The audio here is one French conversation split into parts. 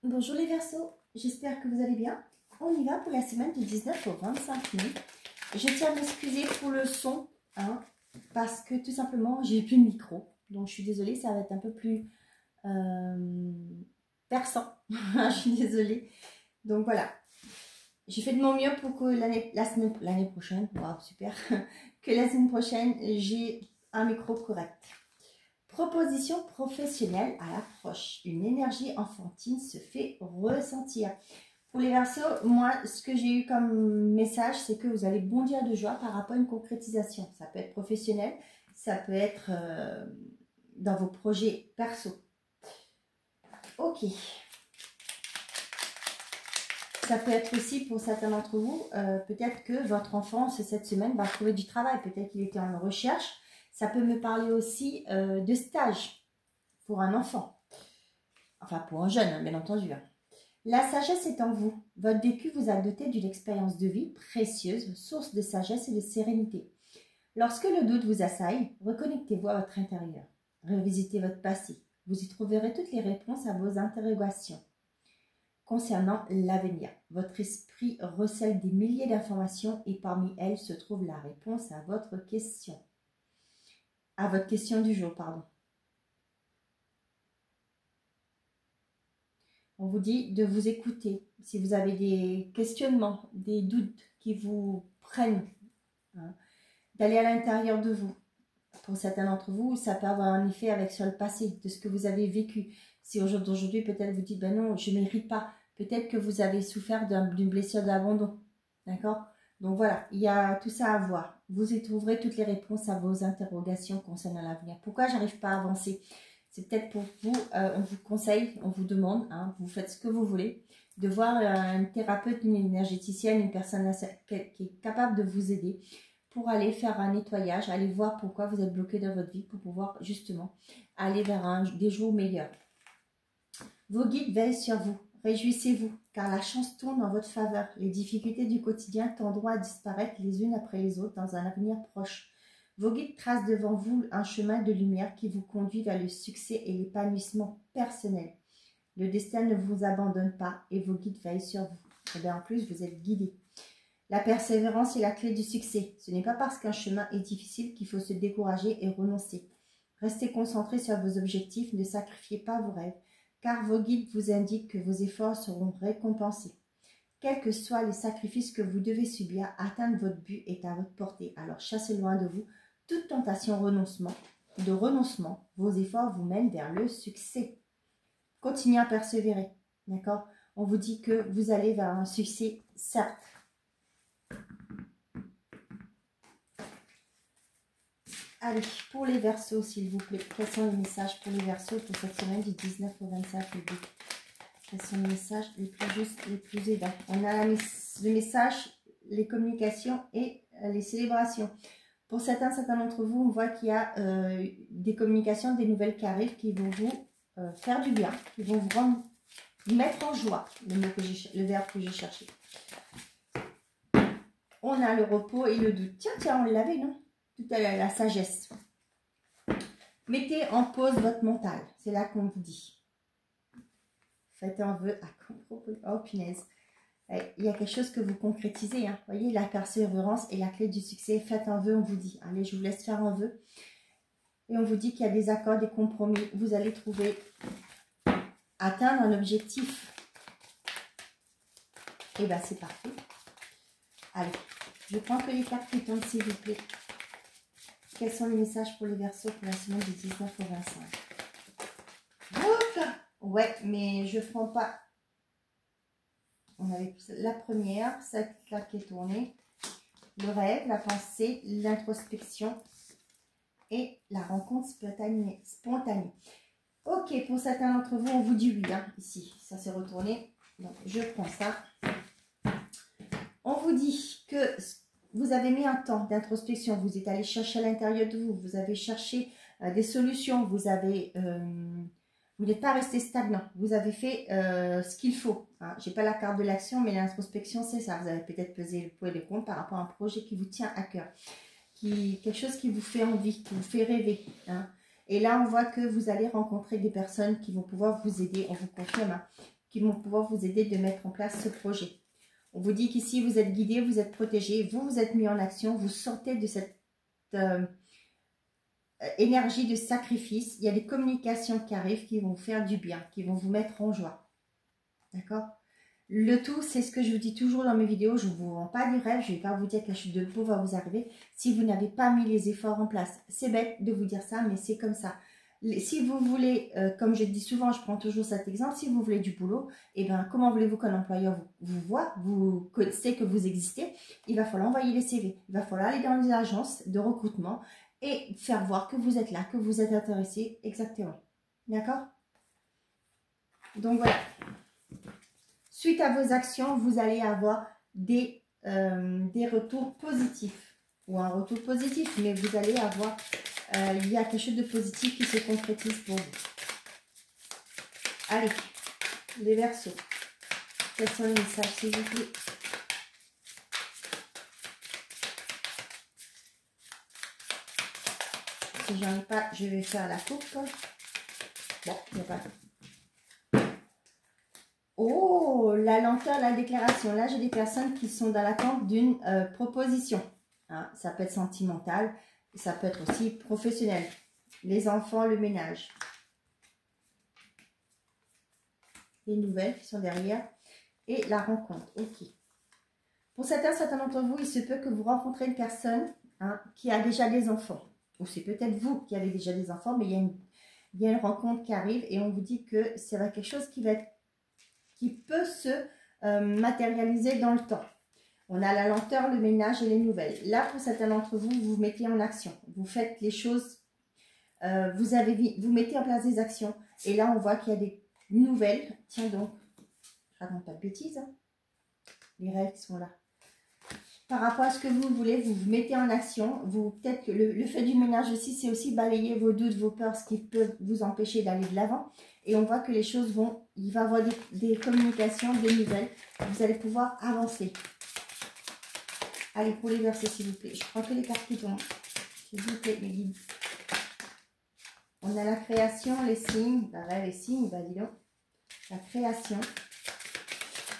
Bonjour les Verseaux, j'espère que vous allez bien. On y va pour la semaine du 19 au 25 mai. Je tiens à m'excuser pour le son, parce que tout simplement j'ai plus de micro. Donc je suis désolée, ça va être un peu plus perçant. Je suis désolée. Donc voilà, j'ai fait de mon mieux pour que l'année prochaine, wow, super, que la semaine prochaine j'ai un micro correct. Proposition professionnelle à l'approche. Une énergie enfantine se fait ressentir. Pour les Verseaux, moi, ce que j'ai eu comme message, c'est que vous allez bondir de joie par rapport à une concrétisation. Ça peut être professionnel, ça peut être dans vos projets perso. Ok. Ça peut être aussi pour certains d'entre vous, peut-être que votre enfant, cette semaine, va trouver du travail. Peut-être qu'il était en recherche. Ça peut me parler aussi de stage pour un enfant. Enfin, pour un jeune, hein, bien entendu. La sagesse est en vous. Votre vécu vous a doté d'une expérience de vie précieuse, source de sagesse et de sérénité. Lorsque le doute vous assaille, reconnectez-vous à votre intérieur. Revisitez votre passé. Vous y trouverez toutes les réponses à vos interrogations. Concernant l'avenir, votre esprit recèle des milliers d'informations et parmi elles se trouve la réponse à votre question. À votre question du jour, pardon. On vous dit de vous écouter. Si vous avez des questionnements, des doutes qui vous prennent, d'aller à l'intérieur de vous. Pour certains d'entre vous, ça peut avoir un effet sur le passé, de ce que vous avez vécu. Si aujourd'hui, peut-être vous dites, ben non, je ne mérite pas. Peut-être que vous avez souffert d'une blessure d'abandon. D'accord? Donc voilà, il y a tout ça à voir. Vous y trouverez toutes les réponses à vos interrogations concernant l'avenir. Pourquoi j'arrive pas à avancer? C'est peut-être pour vous, on vous conseille, on vous demande, vous faites ce que vous voulez, de voir un thérapeute, une énergéticienne, une personne qui est capable de vous aider pour aller faire un nettoyage, aller voir pourquoi vous êtes bloqué dans votre vie, pour pouvoir justement aller vers des jours meilleurs. Vos guides veillent sur vous. Réjouissez-vous, car la chance tourne en votre faveur. Les difficultés du quotidien tendront à disparaître les unes après les autres dans un avenir proche. Vos guides tracent devant vous un chemin de lumière qui vous conduit vers le succès et l'épanouissement personnel. Le destin ne vous abandonne pas et vos guides veillent sur vous. Et bien en plus, vous êtes guidés. La persévérance est la clé du succès. Ce n'est pas parce qu'un chemin est difficile qu'il faut se décourager et renoncer. Restez concentrés sur vos objectifs, ne sacrifiez pas vos rêves, car vos guides vous indiquent que vos efforts seront récompensés. Quels que soient les sacrifices que vous devez subir, atteindre votre but est à votre portée. Alors chassez loin de vous toute tentation de renoncement. Vos efforts vous mènent vers le succès. Continuez à persévérer, d'accord? On vous dit que vous allez vers un succès certes. Allez, pour les Verseaux, s'il vous plaît, quels sont les messages pour les Verseaux pour cette semaine du 19 au 25 février? Quels sont les messages les plus justes, les plus aidants? On a le message, les communications et les célébrations. Pour certains d'entre vous, on voit qu'il y a des communications, des nouvelles qui arrivent, qui vont vous faire du bien, qui vont vous mettre en joie, le verbe que j'ai cherché. On a le repos et le doute. Tiens, on l'avait, non? Tout à l'heure, la sagesse. Mettez en pause votre mental. C'est là qu'on vous dit. Faites un vœu. Oh, punaise. Il y a quelque chose que vous concrétisez. Vous voyez, la persévérance est la clé du succès. Faites un vœu, on vous dit. Allez, je vous laisse faire un vœu. Et on vous dit qu'il y a des accords, des compromis. Vous allez trouver, atteindre un objectif. Et bien, c'est parfait. Allez, je prends que les cartes qui tombent, s'il vous plaît. Quels sont les messages pour les Verseaux pour la semaine du 19 au 25? Hop! Ouais, mais je ne prends pas. On avait la première, cette là qui est tournée. Le rêve, la pensée, l'introspection et la rencontre spontanée. Ok, pour certains d'entre vous, on vous dit oui, ici. Ça s'est retourné. Donc, je prends ça. On vous dit que vous avez mis un temps d'introspection, vous êtes allé chercher à l'intérieur de vous, vous avez cherché des solutions, vous n'êtes pas resté stagnant, vous avez fait ce qu'il faut. Je n'ai pas la carte de l'action, mais l'introspection, c'est ça. Vous avez peut-être pesé le pour et le contre par rapport à un projet qui vous tient à cœur, quelque chose qui vous fait envie, qui vous fait rêver. Et là, on voit que vous allez rencontrer des personnes qui vont pouvoir vous aider, on vous confirme, qui vont pouvoir vous aider de mettre en place ce projet. On vous dit qu'ici, vous êtes guidé, vous êtes protégé, vous êtes mis en action, vous sortez de cette énergie de sacrifice. Il y a des communications qui arrivent qui vont vous faire du bien, qui vont vous mettre en joie. D'accord? Le tout, c'est ce que je vous dis toujours dans mes vidéos, je ne vous vends pas du rêve, je ne vais pas vous dire que la chute de peau va vous arriver si vous n'avez pas mis les efforts en place. C'est bête de vous dire ça, mais c'est comme ça. Si vous voulez, comme je dis souvent, je prends toujours cet exemple, si vous voulez du boulot, et bien comment voulez-vous qu'un employeur vous voit, vous sait que vous existez? Il va falloir envoyer les CV, il va falloir aller dans les agences de recrutement et faire voir que vous êtes là, que vous êtes intéressé, exactement. D'accord? Donc voilà. Suite à vos actions, vous allez avoir des retours positifs. Ou un retour positif, mais vous allez avoir, il y a quelque chose de positif qui se concrétise pour vous. Allez, les Verseaux. Quels sont les messages, s'il vous plaît? Si j'en ai pas, je vais faire la coupe. Bon, il n'y a pas. Oh, la lenteur, la déclaration. Là, j'ai des personnes qui sont dans l'attente d'une proposition. Hein, ça peut être sentimental, ça peut être aussi professionnel. Les enfants, le ménage. Les nouvelles qui sont derrière. Et la rencontre. Ok. Pour certains d'entre vous, il se peut que vous rencontrez une personne qui a déjà des enfants. Ou c'est peut-être vous qui avez déjà des enfants, mais il y a une rencontre qui arrive et on vous dit que c'est quelque chose qui peut se matérialiser dans le temps. On a la lenteur, le ménage et les nouvelles. Là, pour certains d'entre vous, vous vous mettez en action. Vous faites les choses, vous mettez en place des actions. Et là, on voit qu'il y a des nouvelles. Tiens donc, je raconte pas de bêtises. Hein. Les règles sont là. Par rapport à ce que vous voulez, vous vous mettez en action. Peut-être que le fait du ménage aussi, c'est aussi balayer vos doutes, vos peurs, ce qui peut vous empêcher d'aller de l'avant. Et on voit que les choses vont, il va y avoir des communications, des nouvelles. Vous allez pouvoir avancer. Allez, pour les versets, s'il vous plaît. Je prends que les cartes qui tombent. S'il vous plaît, mes guides. On a la création, les signes. Bah ouais, les signes, bah dis donc. La création.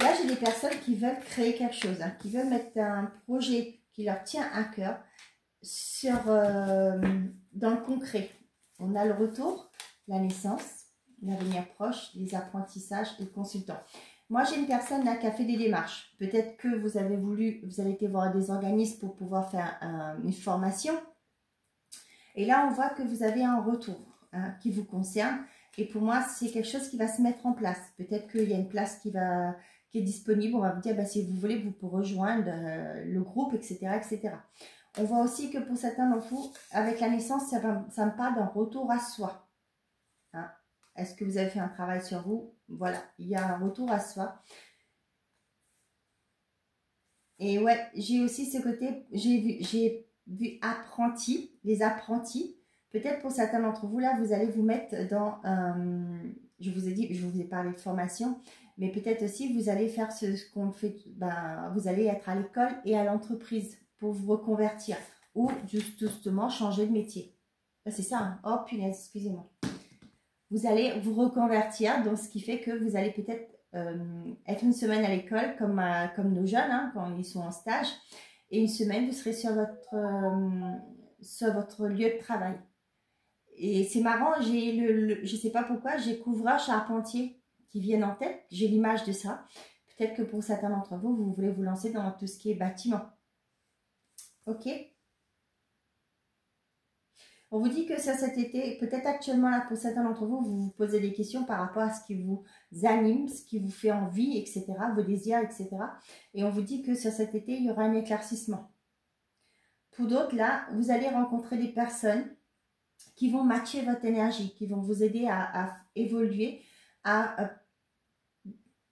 Là, j'ai des personnes qui veulent créer quelque chose, qui veulent mettre un projet qui leur tient à cœur dans le concret. On a le retour, la naissance, l'avenir proche, les apprentissages et le consultant. Moi, j'ai une personne là qui a fait des démarches. Peut-être que vous avez été voir des organismes pour pouvoir faire une formation. Et là, on voit que vous avez un retour qui vous concerne. Et pour moi, c'est quelque chose qui va se mettre en place. Peut-être qu'il y a une place qui est disponible. On va vous dire, bah, si vous voulez, vous pouvez rejoindre le groupe, etc., etc. On voit aussi que pour certains d'entre vous, avec la naissance, ça me parle d'un retour à soi. Est-ce que vous avez fait un travail sur vous? Voilà, il y a un retour à soi. Et ouais, j'ai aussi ce côté, j'ai vu apprenti, les apprentis. Peut-être pour certains d'entre vous, là, vous allez vous mettre dans, je vous ai dit, je vous ai parlé de formation, mais peut-être aussi vous allez faire ce qu'on fait, vous allez être à l'école et à l'entreprise pour vous reconvertir ou justement changer de métier. C'est ça, hein? Oh punaise, excusez-moi. Vous allez vous reconvertir, donc ce qui fait que vous allez peut-être être une semaine à l'école comme nos jeunes, quand ils sont en stage, et une semaine vous serez sur votre lieu de travail. Et c'est marrant, je ne sais pas pourquoi, j'ai couvrage charpentier qui viennent en tête, j'ai l'image de ça. Peut-être que pour certains d'entre vous, vous voulez vous lancer dans tout ce qui est bâtiment. Ok? On vous dit que ça, cet été, peut-être actuellement là pour certains d'entre vous, vous vous posez des questions par rapport à ce qui vous anime, ce qui vous fait envie, etc., vos désirs, etc. Et on vous dit que sur cet été, il y aura un éclaircissement. Pour d'autres, là, vous allez rencontrer des personnes qui vont matcher votre énergie, qui vont vous aider à évoluer,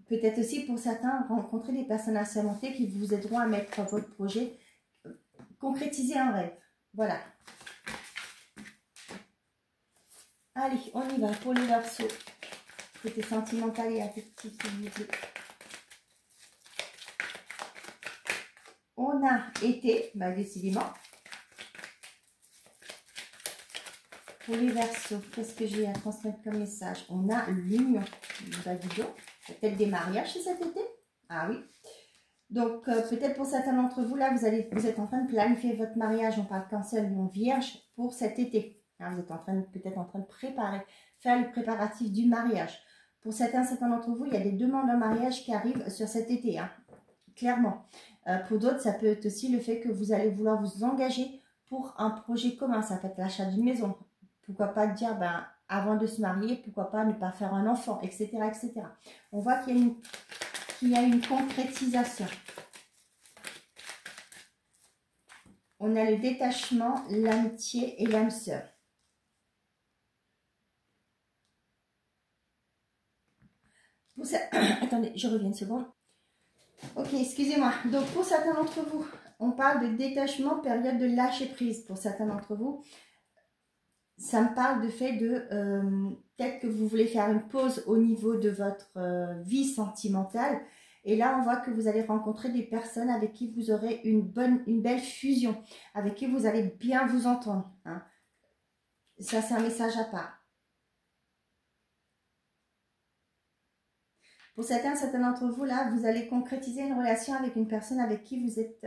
peut-être aussi pour certains, rencontrer des personnes assermentées qui vous aideront à mettre votre projet, concrétiser un rêve. Voilà. Allez, on y va pour les Verseaux. Côté sentimental et affectif, s'il vous plaît. On a été, décidément. pour les Verseaux, qu'est-ce que j'ai à transmettre comme message? On a l'union. Bah, dis donc, peut-être des mariages cet été? Ah oui. Donc, peut-être pour certains d'entre vous, là, vous êtes en train de planifier votre mariage. On parle Cancer, Lion, Vierge pour cet été. Hein, vous êtes peut-être en train de faire le préparatif du mariage. Pour certains d'entre vous, il y a des demandes en mariage qui arrivent sur cet été, hein, clairement. Pour d'autres, ça peut être aussi le fait que vous allez vouloir vous engager pour un projet commun. Ça peut être l'achat d'une maison. Pourquoi pas dire, ben, avant de se marier, pourquoi pas ne pas faire un enfant, etc. etc. On voit qu'il y a une concrétisation. On a le détachement, l'amitié et l'âme sœur. Attendez, je reviens une seconde. Ok, excusez-moi. Donc, pour certains d'entre vous, on parle de détachement, période de lâcher prise. Pour certains d'entre vous, ça me parle de fait de peut-être que vous voulez faire une pause au niveau de votre vie sentimentale. Et là, on voit que vous allez rencontrer des personnes avec qui vous aurez une belle fusion, avec qui vous allez bien vous entendre. Hein. Ça, c'est un message à part. Pour certains d'entre vous, là, vous allez concrétiser une relation avec une personne avec qui vous êtes...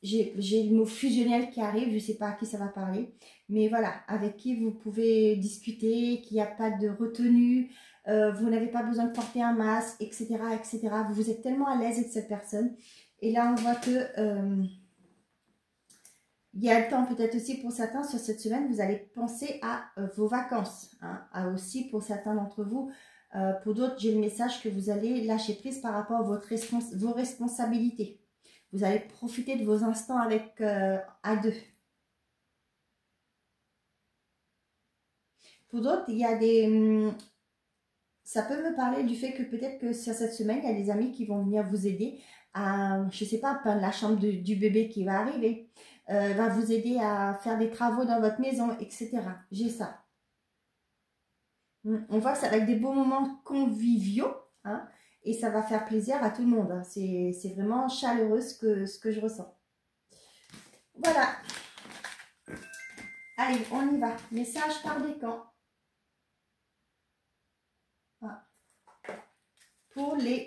J'ai le mot fusionnel qui arrive, je ne sais pas à qui ça va parler. Mais voilà, avec qui vous pouvez discuter, qu'il n'y a pas de retenue, vous n'avez pas besoin de porter un masque, etc. etc. Vous êtes tellement à l'aise avec cette personne. Et là, on voit que... il y a le temps peut-être aussi pour certains, sur cette semaine, vous allez penser à vos vacances. Hein, à aussi pour certains d'entre vous... pour d'autres, j'ai le message que vous allez lâcher prise par rapport à vos responsabilités. Vous allez profiter de vos instants avec à deux. Pour d'autres, il y a des... ça peut me parler du fait que peut-être que sur cette semaine, il y a des amis qui vont venir vous aider à, je ne sais pas, peindre la chambre du bébé qui va arriver, va vous aider à faire des travaux dans votre maison, etc. J'ai ça. On voit que ça va être des beaux moments conviviaux, hein, et ça va faire plaisir à tout le monde. Hein. C'est vraiment chaleureux ce que je ressens. Voilà. Allez, on y va. Message par décan. Ah. Pour les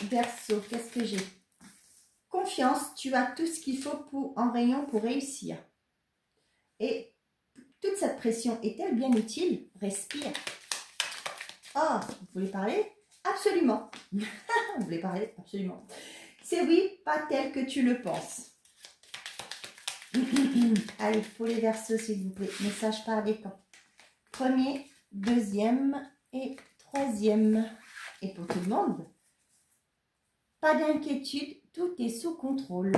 Verseaux, qu'est-ce que j'ai? Confiance, tu as tout ce qu'il faut en rayon pour réussir. Et toute cette pression est-elle bien utile? Respire. Oh, vous voulez parler? Absolument. Vous voulez parler? Absolument. C'est oui, pas tel que tu le penses. Allez, pour les Verseaux, s'il vous plaît. Message par décan. Premier, deuxième et troisième. Et pour tout le monde, pas d'inquiétude, tout est sous contrôle.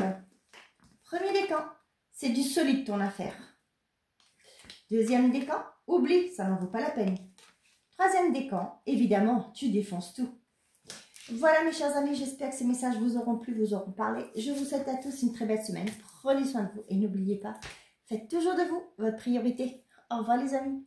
Premier décan, c'est du solide ton affaire. Deuxième décan, oublie, ça n'en vaut pas la peine. Troisième décan, évidemment, tu défonces tout. Voilà mes chers amis, j'espère que ces messages vous auront plu, vous auront parlé. Je vous souhaite à tous une très belle semaine. Prenez soin de vous et n'oubliez pas, faites toujours de vous votre priorité. Au revoir les amis.